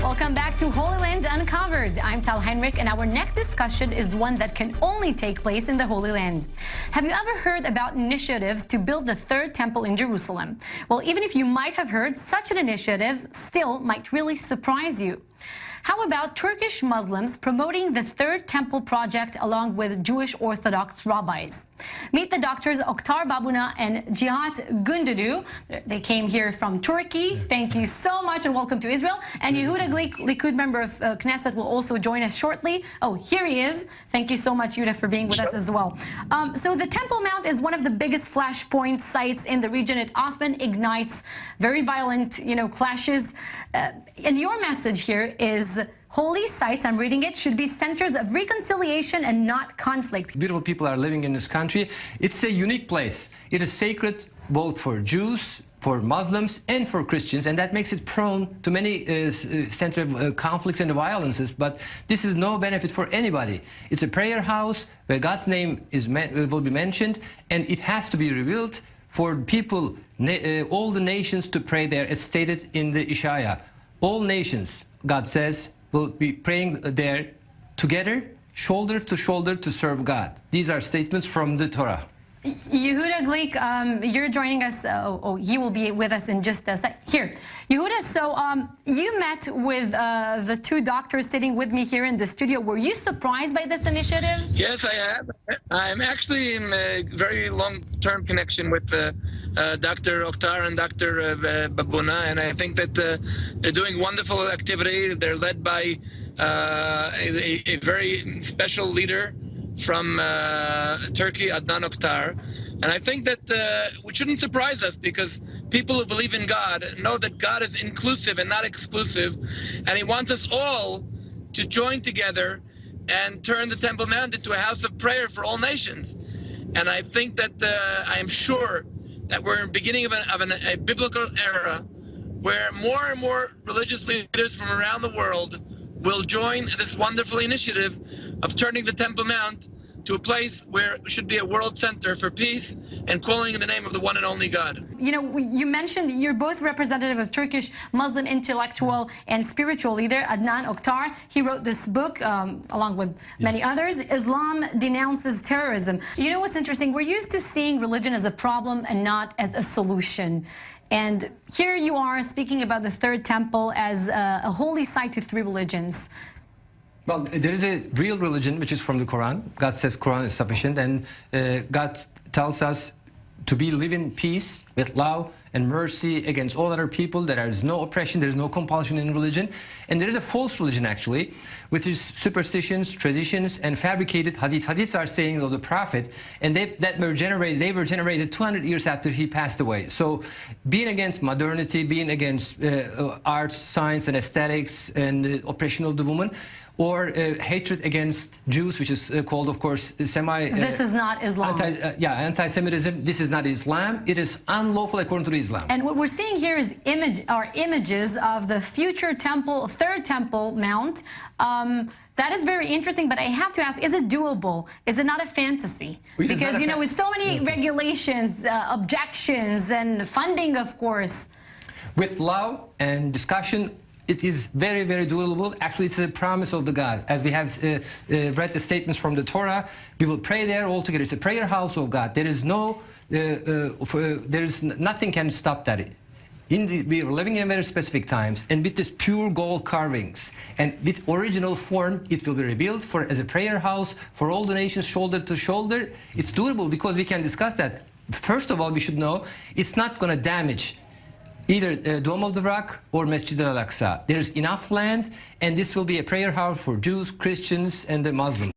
Welcome back to Holy Land Uncovered. I'm Tal Heinrich, and our next discussion is one that can only take place in the Holy Land. Have you ever heard about initiatives to build the third temple in Jerusalem? Well, even if you might have heard, such an initiative still might really surprise you. How about Turkish Muslims promoting the third temple project along with Jewish Orthodox rabbis? Meet the doctors Oktar Babuna and Cihat Gündüdü. They came here from Turkey. Thank you so much and welcome to Israel. And Yehuda Glick, Likud member of Knesset, will also join us shortly. Oh, here he is. Thank you so much, Yehuda, for being with us as well. So the Temple Mount is one of the biggest flashpoint sites in the region. It often ignites very violent, clashes. And your message here is holy sites, I'm reading it, should be centers of reconciliation and not conflict. Beautiful people are living in this country. It's a unique place. It is sacred both for Jews, for Muslims, and for Christians, and that makes it prone to many center of conflicts and violences. But this is no benefit for anybody. It's a prayer house where God's name will be mentioned, and it has to be revealed for people, all the nations to pray there, as stated in the Ishaya. All nations, God says, will be praying there together, shoulder to shoulder, to serve God. These are statements from the Torah. Yehuda Glick, you're joining us. He will be with us in just a sec. Here, Yehuda, so you met with the two doctors sitting with me here in the studio. Were you surprised by this initiative? Yes, I am. I'm actually in a very long-term connection with Dr. Oktar and Dr. Babuna, and I think that they're doing wonderful activity. They're led by a very special leader from Turkey, Adnan Oktar. And I think that it shouldn't surprise us, because people who believe in God know that God is inclusive and not exclusive, and he wants us all to join together and turn the Temple Mount into a house of prayer for all nations. And I think that I am sure that we're in the beginning of a biblical era where more and more religious leaders from around the world will join this wonderful initiative of turning the Temple Mount to a place where it should be a world center for peace and calling in the name of the one and only God. You mentioned you're both representative of Turkish Muslim intellectual and spiritual leader Adnan Oktar. He wrote this book along with many others, Islam Denounces Terrorism. You know what's interesting? We're used to seeing religion as a problem and not as a solution. And here you are speaking about the third temple as a holy site to three religions. Well, there is a real religion which is from the Quran. God says Quran is sufficient, and God tells us to live in peace with love and mercy against all other people. There is no oppression, there is no compulsion in religion. And there is a false religion, actually, which is superstitions, traditions, and fabricated hadiths. Hadiths are sayings of the Prophet, and they were generated 200 years after he passed away. So being against modernity, being against arts, science, and aesthetics, and oppression of the woman, or hatred against Jews, which is called, of course, this is not Islam. Anti-Semitism. This is not Islam. It is unlawful according to Islam. And what we're seeing here is images of the future temple, third Temple Mount. That is very interesting, but I have to ask, is it doable? Is it not a fantasy? Because, with so many regulations, objections, and funding, of course. With love and discussion, it is very, very doable. Actually, it's a promise of the God. As we have read the statements from the Torah, we will pray there all together. It's a prayer house of God. There is nothing can stop that. We are living in very specific times, and with this pure gold carvings and with original form, it will be revealed as a prayer house for all the nations, shoulder to shoulder. It's doable because we can discuss that. First of all, we should know it's not going to damage either Dome of the Rock or Masjid al-Aqsa. There's enough land, and this will be a prayer house for Jews, Christians, and the Muslims.